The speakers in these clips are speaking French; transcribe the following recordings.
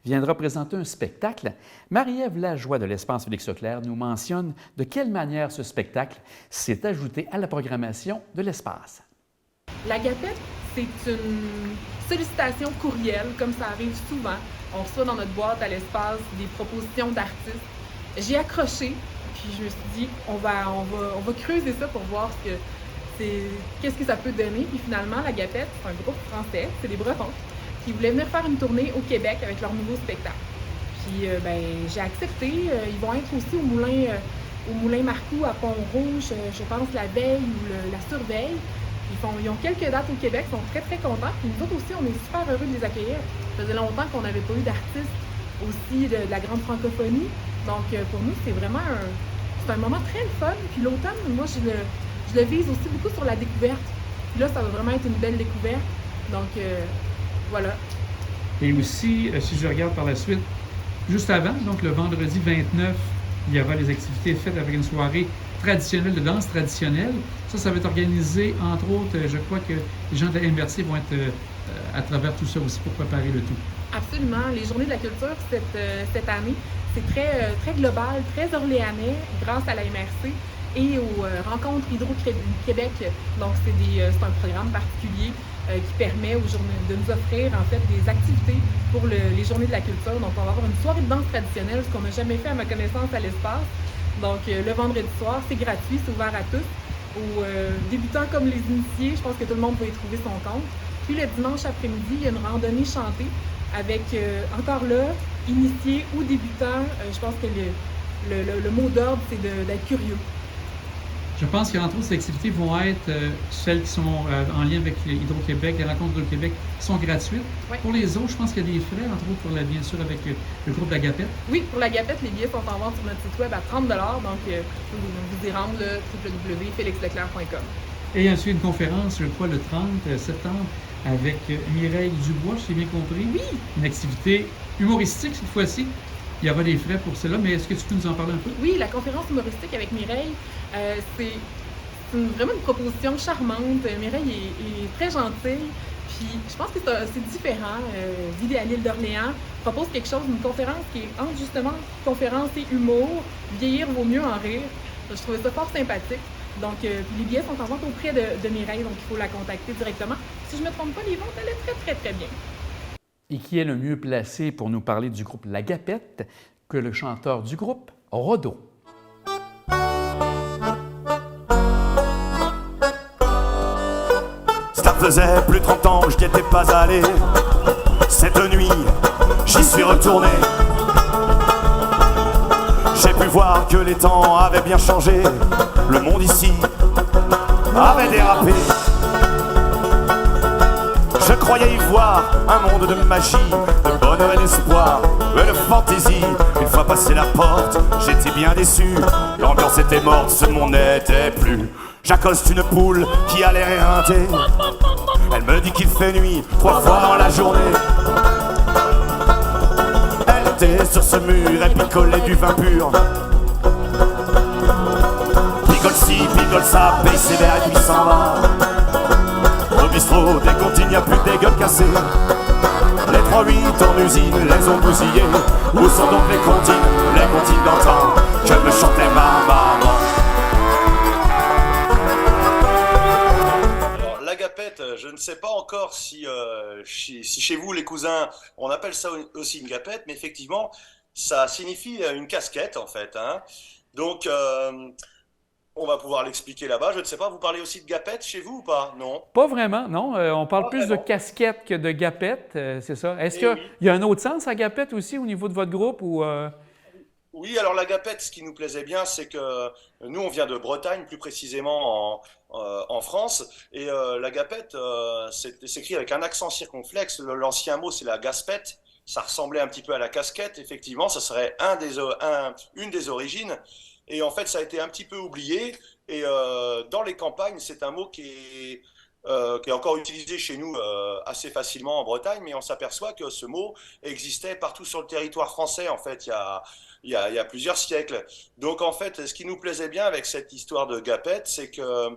viendra présenter un spectacle, Marie-Ève Lajoie de l'Espace Félix-Leclerc nous mentionne de quelle manière ce spectacle s'est ajouté à la programmation de l'Espace. La gapette, c'est une sollicitation courriel, comme ça arrive souvent. On reçoit dans notre boîte à l'Espace des propositions d'artistes. J'ai accroché, puis je me suis dit, on va creuser ça pour voir qu'est-ce que ça peut donner. Puis finalement, la gapette, c'est un groupe français, c'est des Bretons, qui voulaient venir faire une tournée au Québec avec leur nouveau spectacle. Puis j'ai accepté. Ils vont être aussi au Moulin Marcoux à Pont-Rouge, je pense la veille ou la surveille. Ils ont quelques dates au Québec, ils sont très très contents. Puis nous autres aussi, on est super heureux de les accueillir. Ça faisait longtemps qu'on n'avait pas eu d'artistes aussi de la grande francophonie. Donc pour nous, c'est vraiment un moment très fun. Puis l'automne, moi, je le vise aussi beaucoup sur la découverte. Puis là, ça va vraiment être une belle découverte. Donc voilà. Et aussi, si je regarde par la suite, juste avant, donc le vendredi 29, il y aura les activités faites avec une soirée traditionnelle de danse traditionnelle. Ça va être organisé, entre autres, je crois que les gens de la MRC vont être à travers tout ça aussi pour préparer le tout. Absolument. Les Journées de la culture cette année, c'est très global, très orléanais, grâce à la MRC et aux rencontres Hydro-Québec. Donc, c'est un programme particulier qui permet de nous offrir en fait des activités pour les Journées de la culture. Donc, on va avoir une soirée de danse traditionnelle, ce qu'on n'a jamais fait à ma connaissance à l'Espace. Donc, le vendredi soir, c'est gratuit, c'est ouvert à tous. Aux débutants comme les initiés, je pense que tout le monde peut y trouver son compte. Puis le dimanche après-midi, il y a une randonnée chantée avec, encore là, initiés ou débutants. Je pense que le mot d'ordre, c'est d'être curieux. Je pense qu'entre autres, ces activités vont être celles qui sont en lien avec Hydro-Québec, les rencontres d'Hydro-Québec sont gratuites. Oui. Pour les autres, je pense qu'il y a des frais, entre autres, bien sûr, avec le groupe La Gapette. Oui, pour La Gapette, les billets sont en vente sur notre site web à 30 $, donc vous y rendre www.felixleclerc.com. Et ensuite, une conférence, je crois, le 30 septembre, avec Mireille Dubois, si j'ai bien compris. Oui! Une activité humoristique cette fois-ci. Il y aura des frais pour cela, mais est-ce que tu peux nous en parler un peu? Oui, la conférence humoristique avec Mireille, c'est vraiment une proposition charmante. Mireille est très gentille, puis je pense que c'est différent. L'idée à l'île d'Orléans propose quelque chose, une conférence qui est entre justement conférence et humour. Vieillir vaut mieux en rire. Je trouvais ça fort sympathique. Donc, les billets sont en vente auprès de Mireille, donc il faut la contacter directement. Si je ne me trompe pas, les ventes allaient très, très, très bien. Et qui est le mieux placé pour nous parler du groupe La Gapette que le chanteur du groupe, Rodo. Ça faisait plus de 30 ans que je n'y étais pas allé. Cette nuit, j'y suis retourné. J'ai pu voir que les temps avaient bien changé. Le monde ici avait dérapé. Je croyais y voir un monde de magie, de bonheur et d'espoir, de fantaisie. Une fois passé la porte, j'étais bien déçu. L'ambiance était morte, ce monde n'était plus. J'accoste une poule qui a l'air éreintée. Elle me dit qu'il fait nuit 3 fois dans la journée. Elle était sur ce mur, elle picolait du vin pur. Picole ci, picole ça, paye ses verres et puis s'en va. Au bistrot, des comptines, il n'y a plus que des gueules cassées. Les 3-8 en usine les ont bousillés. Où sont donc les comptines d'antan que me chantait ma maman? Alors, la gapette, je ne sais pas encore si chez vous, les cousins, on appelle ça aussi une gapette, mais effectivement, ça signifie une casquette, en fait. Hein. Donc, on va pouvoir l'expliquer là-bas. Je ne sais pas, vous parlez aussi de gapette chez vous ou pas? Non? Pas vraiment, non. On parle Pas plus vraiment. de casquette que de gapette, c'est ça. Est-ce qu'il y a un autre sens à gapette aussi au niveau de votre groupe ou Oui, alors la gapette, ce qui nous plaisait bien, c'est que nous, on vient de Bretagne, plus précisément en France, et la gapette, c'est écrit avec un accent circonflexe. L'ancien mot, c'est la gaspette. Ça ressemblait un petit peu à la casquette, effectivement, ça serait une des origines. Et en fait, ça a été un petit peu oublié. Et dans les campagnes, c'est un mot qui est encore utilisé chez nous assez facilement en Bretagne, mais on s'aperçoit que ce mot existait partout sur le territoire français, en fait, il y a plusieurs siècles. Donc, en fait, ce qui nous plaisait bien avec cette histoire de gapette, c'est que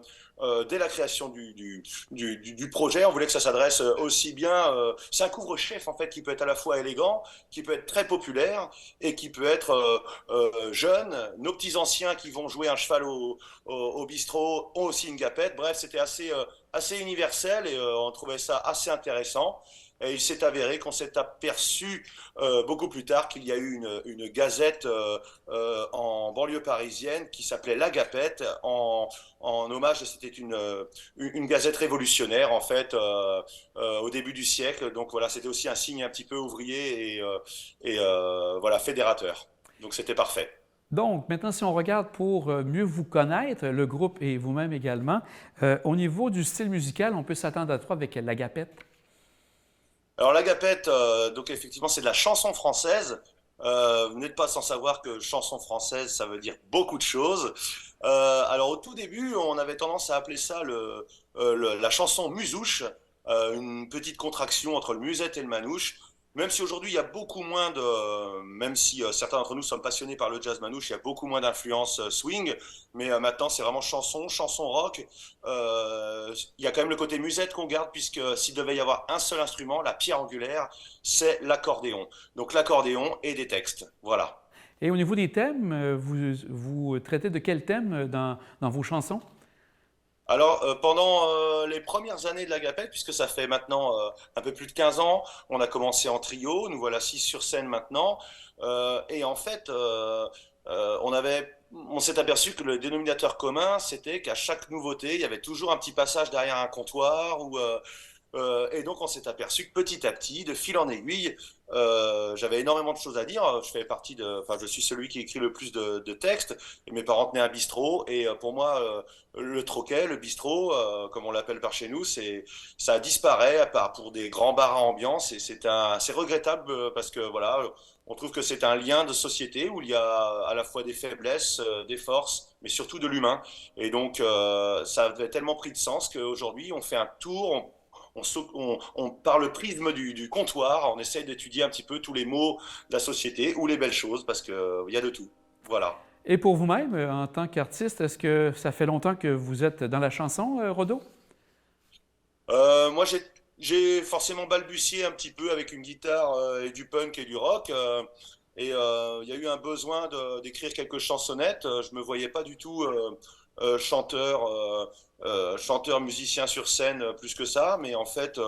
dès la création du projet. On voulait que ça s'adresse aussi bien. C'est un couvre-chef en fait qui peut être à la fois élégant, qui peut être très populaire et qui peut être jeune. Nos petits anciens qui vont jouer un cheval au bistrot ont aussi une gapette. Bref, c'était assez universel et on trouvait ça assez intéressant. Et il s'est avéré qu'on s'est aperçu beaucoup plus tard qu'il y a eu une gazette en banlieue parisienne qui s'appelait La Gapette en hommage. C'était une gazette révolutionnaire en fait au début du siècle. Donc voilà, c'était aussi un signe un petit peu ouvrier et voilà fédérateur. Donc c'était parfait. Donc, maintenant, si on regarde pour mieux vous connaître, le groupe et vous-même également, au niveau du style musical, on peut s'attendre à quoi avec la Gapette? Alors la gapette, donc effectivement, c'est de la chanson française. Vous n'êtes pas sans savoir que chanson française, ça veut dire beaucoup de choses. Alors au tout début, on avait tendance à appeler ça la chanson musouche, une petite contraction entre le musette et le manouche. Même si aujourd'hui il y a beaucoup moins même si certains d'entre nous sommes passionnés par le jazz manouche, il y a beaucoup moins d'influence swing. Mais maintenant c'est vraiment chanson rock. Il y a quand même le côté musette qu'on garde puisque s'il devait y avoir un seul instrument, la pierre angulaire, c'est l'accordéon. Donc l'accordéon et des textes. Voilà. Et au niveau des thèmes, vous traitez de quel thème dans vos chansons? Alors, pendant les premières années de la Gapette, puisque ça fait maintenant un peu plus de 15 ans, on a commencé en trio, nous voilà 6 sur scène maintenant, et en fait, on s'est aperçu que le dénominateur commun, c'était qu'à chaque nouveauté, il y avait toujours un petit passage derrière un comptoir et donc on s'est aperçu que petit à petit, de fil en aiguille, j'avais énormément de choses à dire. Enfin, je suis celui qui écrit le plus de textes. Et mes parents tenaient un bistrot et pour moi, le troquet, le bistrot, comme on l'appelle par chez nous, ça disparaît à part pour des grands bars à ambiance et c'est regrettable parce que voilà, on trouve que c'est un lien de société où il y a à la fois des faiblesses, des forces, mais surtout de l'humain. Et donc, ça avait tellement pris de sens qu'aujourd'hui, on fait un tour. Par le prisme du comptoir, on essaye d'étudier un petit peu tous les maux de la société ou les belles choses, parce qu'il y a de tout. Voilà. Et pour vous-même, en tant qu'artiste, est-ce que ça fait longtemps que vous êtes dans la chanson, Rodo? Moi, j'ai forcément balbutié un petit peu avec une guitare et du punk et du rock. Et il y a eu un besoin d'écrire quelques chansonnettes. Je me voyais pas du tout chanteur, musicien sur scène plus que ça, mais en fait,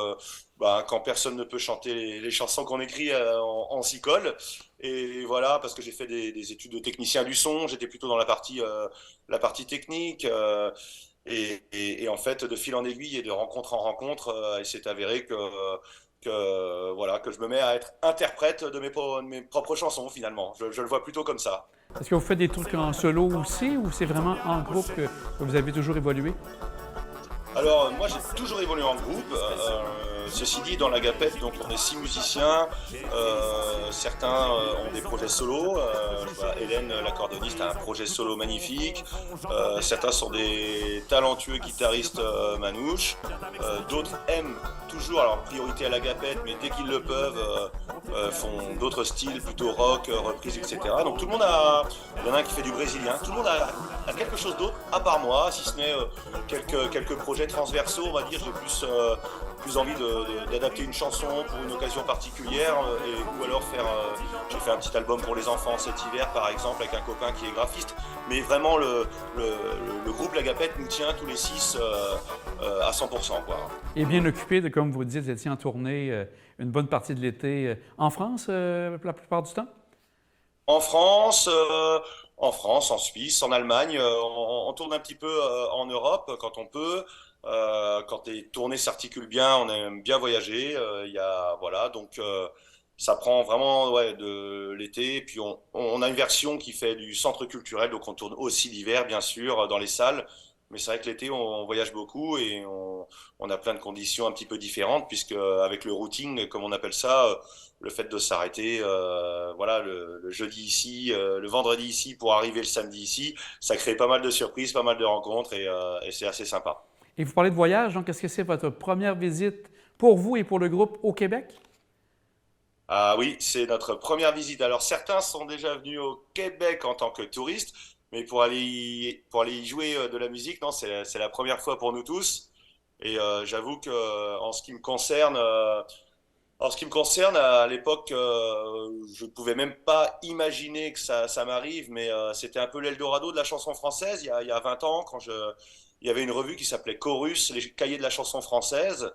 quand personne ne peut chanter les chansons qu'on écrit, on s'y colle. Et voilà, parce que j'ai fait des études de technicien du son, j'étais plutôt dans la partie technique. Et en fait, de fil en aiguille et de rencontre en rencontre, il s'est avéré voilà, que je me mets à être interprète de mes propres chansons finalement. Je le vois plutôt comme ça. Est-ce que vous faites des trucs en solo aussi ou c'est vraiment en groupe que vous avez toujours évolué? Alors, moi, j'ai toujours évolué en groupe. Ceci dit, dans la Gapette, donc on est 6 musiciens. Certains ont des projets solo. Hélène, l'accordéoniste, a un projet solo magnifique. Certains sont des talentueux guitaristes manouches. D'autres aiment toujours, alors priorité à la Gapette, mais dès qu'ils le peuvent, font d'autres styles, plutôt rock, reprise, etc. Donc tout le monde il y en a un qui fait du brésilien. Tout le monde a quelque chose d'autre, à part moi, si ce n'est quelques projets transversaux, on va dire. J'ai plus envie d'adapter une chanson pour une occasion particulière ou alors j'ai fait un petit album pour les enfants cet hiver par exemple avec un copain qui est graphiste, mais vraiment le groupe La Gapette nous tient tous les 6 à 100% quoi. Et bien occupé, comme vous dites, vous étiez en tournée une bonne partie de l'été en France la plupart du temps? En France, en Suisse, en Allemagne, on tourne un petit peu en Europe quand on peut. Quand les tournées s'articulent bien, on aime bien voyager. Voilà, donc ça prend vraiment de l'été. Et puis on a une version qui fait du centre culturel, donc on tourne aussi l'hiver, bien sûr, dans les salles. Mais c'est vrai que l'été, on voyage beaucoup et on a plein de conditions un petit peu différentes, puisque avec le routing, comme on appelle ça, le fait de s'arrêter, voilà, le jeudi ici, le vendredi ici, pour arriver le samedi ici, ça crée pas mal de surprises, pas mal de rencontres et c'est assez sympa. Et vous parlez de voyage, donc est-ce que c'est votre première visite pour vous et pour le groupe au Québec? Ah oui, c'est notre première visite. Alors certains sont déjà venus au Québec en tant que touristes, mais pour aller y jouer de la musique, non, c'est la première fois pour nous tous. Et j'avoue que en ce qui me concerne, à l'époque, je ne pouvais même pas imaginer que ça m'arrive, mais c'était un peu l'Eldorado de la chanson française il y a 20 ans, il y avait une revue qui s'appelait Chorus, les cahiers de la chanson française,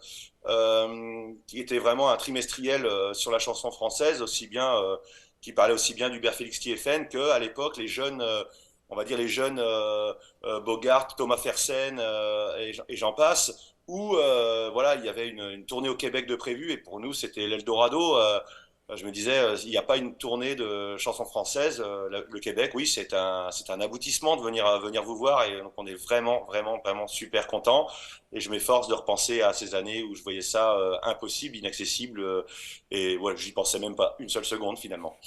qui était vraiment un trimestriel sur la chanson française, qui parlait aussi bien d'Hubert Félix Thiéfaine qu'à l'époque, on va dire les jeunes Bogart, Thomas Fersen et j'en passe, où voilà, il y avait une tournée au Québec de prévue, et pour nous, c'était l'Eldorado. Je me disais, il n'y a pas une tournée de chansons françaises. Le Québec, oui, c'est un aboutissement de venir vous voir, et donc on est vraiment, vraiment, vraiment super content. Et je m'efforce de repenser à ces années où je voyais ça impossible, inaccessible, et voilà, j'y pensais même pas une seule seconde finalement.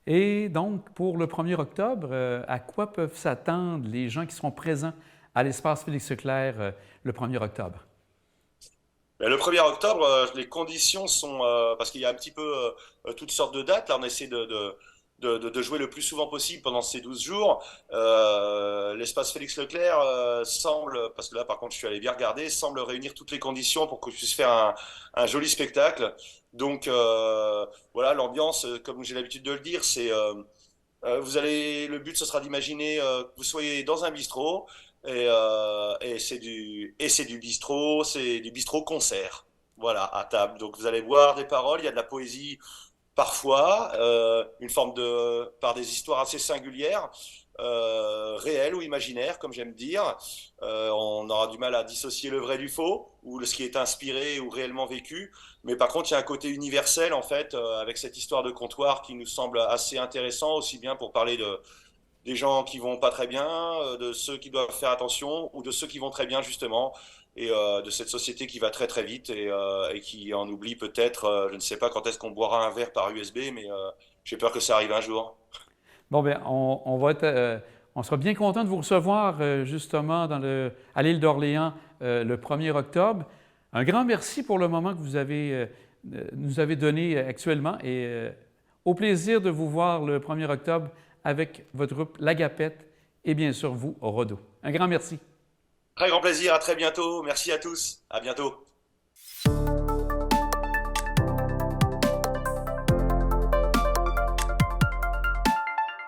Et donc, pour le 1er octobre, à quoi peuvent s'attendre les gens qui seront présents à l'espace Félix-Leclerc le 1er octobre? Ben, le 1er octobre, les conditions sont, parce qu'il y a un petit peu toutes sortes de dates. Là, on essaie de jouer le plus souvent possible pendant ces 12 jours. L'espace Félix Leclerc semble, parce que là, par contre, je suis allé bien regarder, semble réunir toutes les conditions pour que je puisse faire un joli spectacle. Donc, voilà, l'ambiance, comme j'ai l'habitude de le dire, le but, ce sera d'imaginer que vous soyez dans un bistrot, et c'est du bistrot, c'est du bistrot concert. Voilà, à table. Donc vous allez voir des paroles, il y a de la poésie parfois, par des histoires assez singulières, réelles ou imaginaires, comme j'aime dire. On aura du mal à dissocier le vrai du faux, ou ce qui est inspiré ou réellement vécu. Mais par contre, il y a un côté universel, en fait, avec cette histoire de comptoir qui nous semble assez intéressant, aussi bien pour parler des gens qui vont pas très bien, de ceux qui doivent faire attention, ou de ceux qui vont très bien, justement, et de cette société qui va très très vite, et qui en oublie peut-être, je ne sais pas quand est-ce qu'on boira un verre par USB, mais j'ai peur que ça arrive un jour. Bon, bien, on sera bien content de vous recevoir justement à l'île d'Orléans le 1er octobre. Un grand merci pour le moment que nous avez donné actuellement, et au plaisir de vous voir le 1er octobre avec votre groupe La Gapette et bien sûr vous, Rodo. Un grand merci. Très grand plaisir, à très bientôt. Merci à tous, à bientôt.